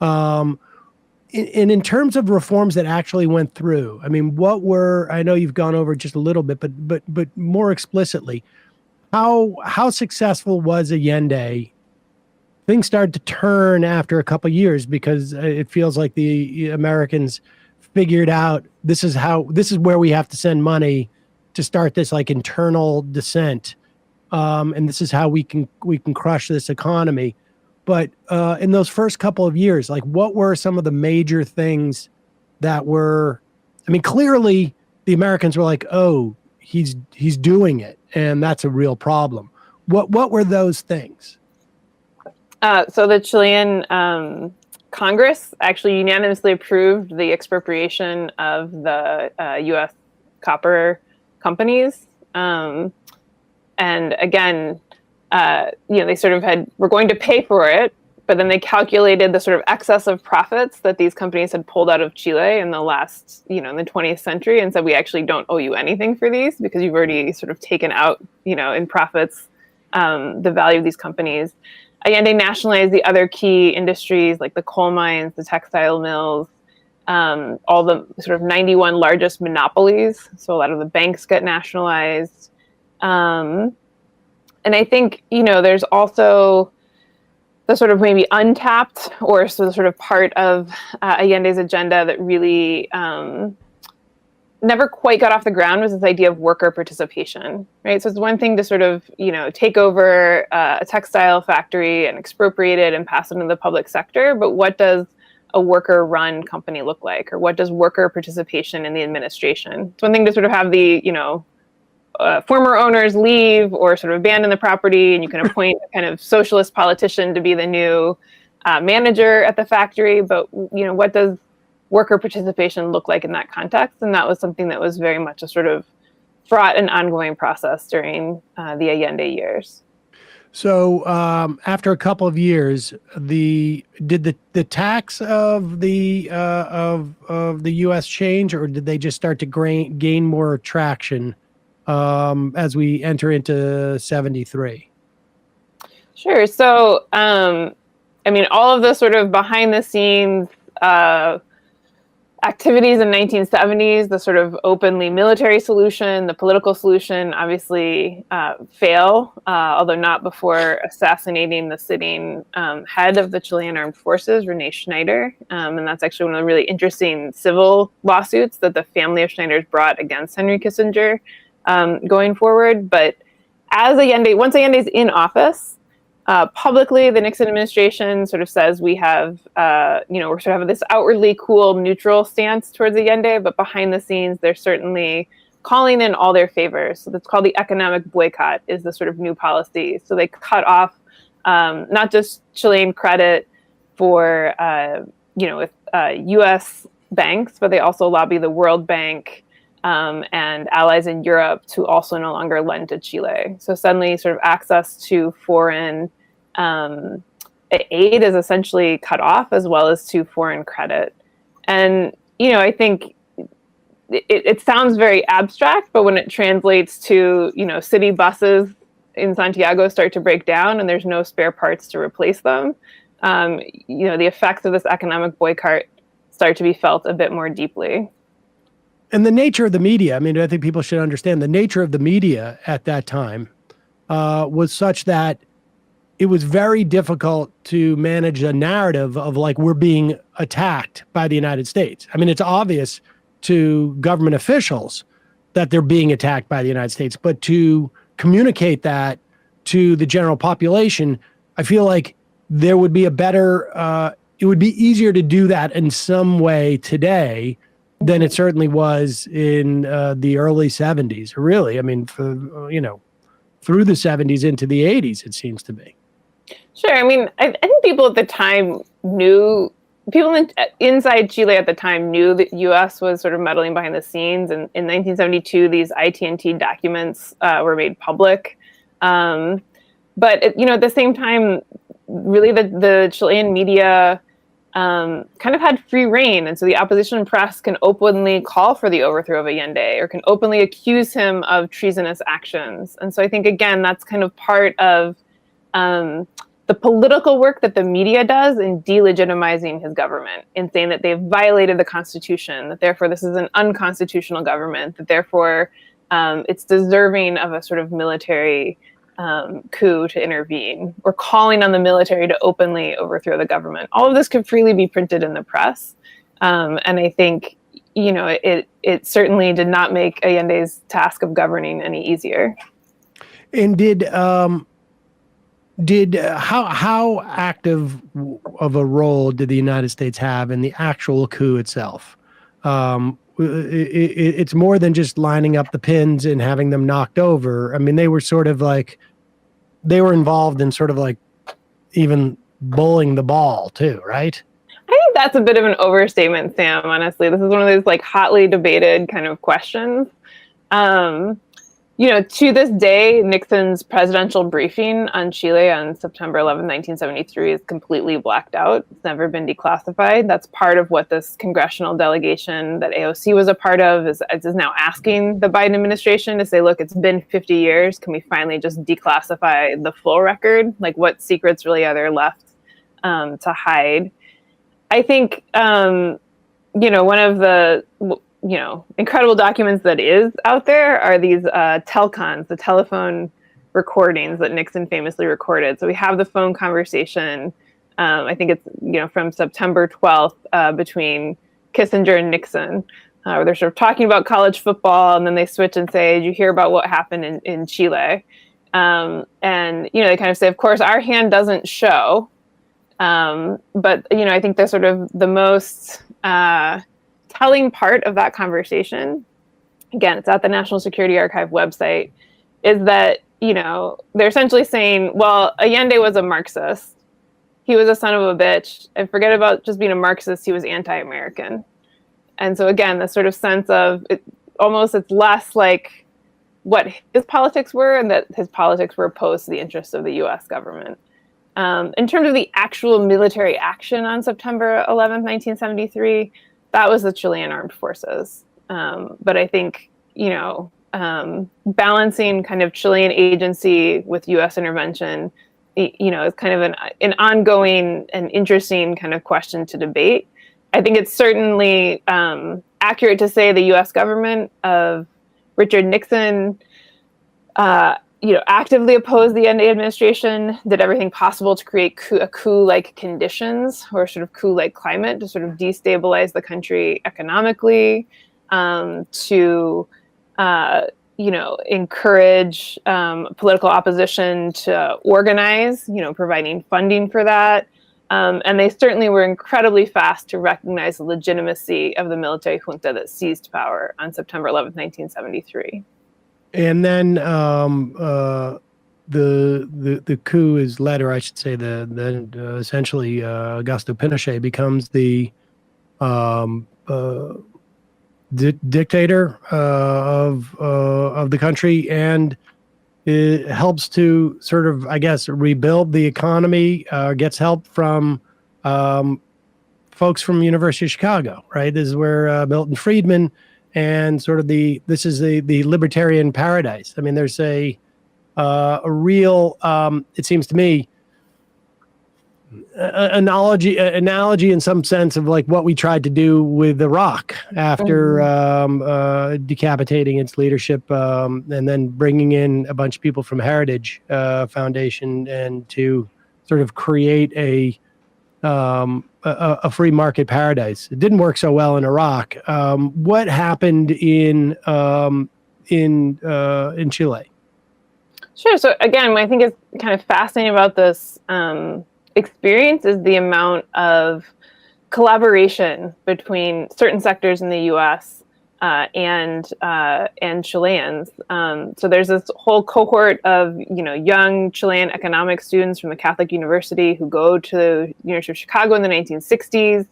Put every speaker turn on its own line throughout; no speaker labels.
And in terms of reforms that actually went through, I mean, what were, I know you've gone over just a little bit, but more explicitly, how successful was Allende? Things started to turn after a couple of years because it feels like the Americans figured out this is where we have to send money to start this like internal descent, and this is how we can crush this economy. But in those first couple of years, like what were some of the major things that were, I mean, clearly the Americans were like, oh, he's doing it. And that's a real problem. What were those things?
So the Chilean Congress actually unanimously approved the expropriation of the U.S. copper companies. And again, they sort of were going to pay for it, but then they calculated the sort of excess of profits that these companies had pulled out of Chile in the last, in the 20th century, and said, we actually don't owe you anything for these because you've already sort of taken out, in profits, the value of these companies. Allende nationalized the other key industries like the coal mines, the textile mills, all the sort of 91 largest monopolies. So a lot of the banks get nationalized. And I think, there's also the sort of maybe untapped or sort of part of Allende's agenda that really never quite got off the ground was this idea of worker participation, right? So it's one thing to sort of, take over a textile factory and expropriate it and pass it into the public sector, but what does a worker-run company look like? Or what does worker participation in the administration? It's one thing to sort of have the, former owners leave or sort of abandon the property, and you can appoint a kind of socialist politician to be the new manager at the factory. But what does worker participation look like in that context? And that was something that was very much a sort of fraught and ongoing process during the Allende years.
So after a couple of years, did the tax of the U.S. change, or did they just start to gain more traction as we enter into 73?
Sure. So, all of the sort of behind the scenes activities in the 1970s, the sort of openly military solution, the political solution, obviously fail, although not before assassinating the sitting head of the Chilean armed forces, Rene Schneider. And that's actually one of the really interesting civil lawsuits that the family of Schneider's brought against Henry Kissinger going forward. But once Allende's in office, publicly, the Nixon administration sort of says we have, we're sort of have this outwardly cool, neutral stance towards Allende, but behind the scenes, they're certainly calling in all their favors. So that's called the economic boycott, is the sort of new policy. So they cut off not just Chilean credit for, with U.S. banks, but they also lobby the World Bank and allies in Europe to also no longer lend to Chile. So suddenly sort of access to foreign aid is essentially cut off, as well as to foreign credit. And, I think it sounds very abstract, but when it translates to, city buses in Santiago start to break down and there's no spare parts to replace them, the effects of this economic boycott start to be felt a bit more deeply.
And the nature of the media, I think people should understand the nature of the media at that time was such that it was very difficult to manage a narrative of like, we're being attacked by the United States. It's obvious to government officials that they're being attacked by the United States, but to communicate that to the general population, I feel like there would be it would be easier to do that in some way today than it certainly was in the early 70s, really. Through the 70s into the 80s, it seems to be.
Sure. I think people at the time people inside Chile at the time knew that U.S. was sort of meddling behind the scenes. And in 1972, these IT&T documents were made public. But, at the same time, really the Chilean media kind of had free reign. And so the opposition press can openly call for the overthrow of Allende or can openly accuse him of treasonous actions. And so I think, again, that's kind of part of the the political work that the media does in delegitimizing his government, in saying that they've violated the Constitution, that therefore this is an unconstitutional government, that therefore it's deserving of a sort of military coup to intervene, or calling on the military to openly overthrow the government. All of this could freely be printed in the press. And I think, it certainly did not make Allende's task of governing any easier.
And how active of a role did the United States have in the actual coup itself? It's more than just lining up the pins and having them knocked over. I mean, they were involved in sort of like even bowling the ball too, right?
I think that's a bit of an overstatement, Sam, honestly. This is one of those like hotly debated kind of questions. To this day, Nixon's presidential briefing on Chile on September 11, 1973 is completely blacked out. It's never been declassified. That's part of what this congressional delegation that AOC was a part of is now asking the Biden administration to say, look, it's been 50 years. Can we finally just declassify the full record? Like, what secrets really are there left to hide? I think, one of the incredible documents that is out there are these telcons, the telephone recordings that Nixon famously recorded. So we have the phone conversation. I think it's, from September 12th between Kissinger and Nixon, where they're sort of talking about college football, and then they switch and say, did you hear about what happened in Chile? And, they kind of say, of course, our hand doesn't show. But, I think that's sort of the most telling part of that conversation, again, it's at the National Security Archive website, is that, they're essentially saying, well, Allende was a Marxist. He was a son of a bitch. And forget about just being a Marxist, he was anti-American. And so again, this sort of sense of it's less like what his politics were, and that his politics were opposed to the interests of the US government. In terms of the actual military action on September 11th, 1973, that was the Chilean armed forces. But I think, balancing kind of Chilean agency with U.S. intervention, is kind of an ongoing and interesting kind of question to debate. I think it's certainly accurate to say the U.S. government of Richard Nixon, actively opposed the Allende administration, did everything possible to create coup-like conditions or sort of coup-like climate to sort of destabilize the country economically, to encourage political opposition to organize, providing funding for that. And they certainly were incredibly fast to recognize the legitimacy of the military junta that seized power on September 11th, 1973.
And then the coup is led, or I should say, essentially Augusto Pinochet becomes the dictator of the country, and it helps to sort of, I guess, rebuild the economy. Gets help from folks from University of Chicago, right? This is where Milton Friedman. And sort of this is the libertarian paradise. I mean, there's a real, it seems to me, analogy in some sense of like what we tried to do with Iraq after decapitating its leadership, and then bringing in a bunch of people from Heritage Foundation and to sort of create a free market paradise. It didn't work so well in Iraq. What happened in Chile?
Sure. So again, what I think is kind of fascinating about this experience is the amount of collaboration between certain sectors in the U.S. and Chileans. So there's this whole cohort of young Chilean economic students from the Catholic University who go to the University of Chicago in the 1960s.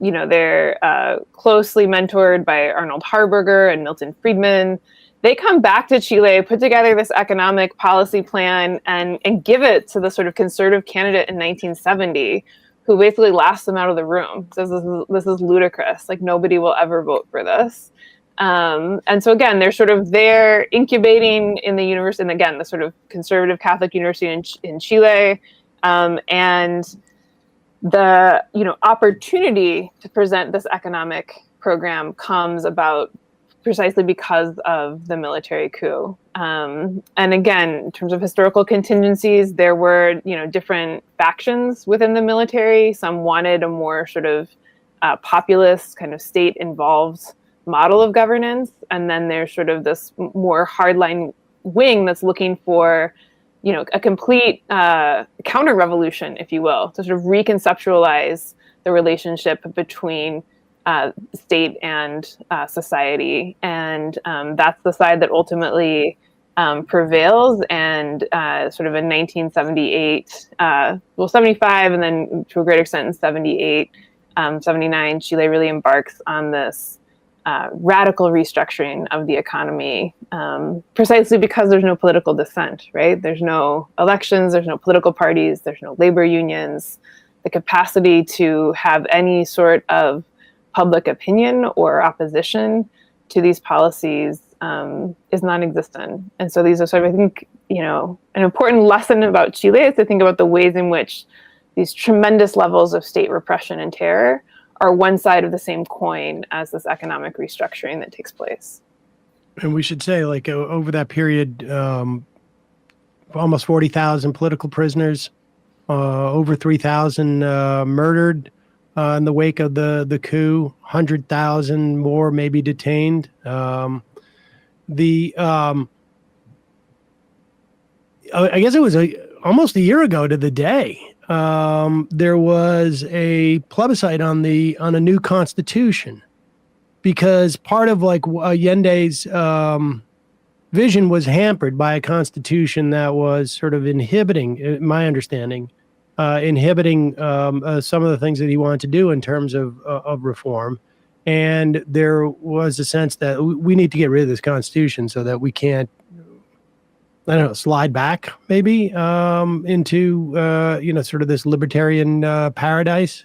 They're closely mentored by Arnold Harburger and Milton Friedman. They come back to Chile, put together this economic policy plan, and give it to the sort of conservative candidate in 1970, who basically laughs them out of the room. Says this is ludicrous. Like, nobody will ever vote for this. And so again, they're sort of there incubating in the university, and again, the sort of conservative Catholic university in Chile, and the opportunity to present this economic program comes about precisely because of the military coup. And again, in terms of historical contingencies, there were different factions within the military. Some wanted a more sort of populist, kind of state-involved model of governance, and then there's sort of this more hardline wing that's looking for a complete counter-revolution, if you will, to sort of reconceptualize the relationship between state and society. And that's the side that ultimately prevails. And sort of in 1978, 75, and then to a greater extent in 78, 79, Chile really embarks on this radical restructuring of the economy, precisely because there's no political dissent, right? There's no elections, there's no political parties, there's no labor unions. The capacity to have any sort of public opinion or opposition to these policies is non-existent. And so these are sort of, I think, an important lesson about Chile is to think about the ways in which these tremendous levels of state repression and terror are one side of the same coin as this economic restructuring that takes place.
And we should say, like, over that period, almost 40,000 political prisoners, over 3,000 murdered in the wake of the coup, 100,000 more maybe detained. I guess it was almost a year ago to the day. There was a plebiscite on a new constitution, because part of like Allende's vision was hampered by a constitution that was sort of inhibiting, in my understanding, some of the things that he wanted to do in terms of reform. And there was a sense that we need to get rid of this constitution so that we can't, I don't know, slide back maybe into, sort of this libertarian paradise.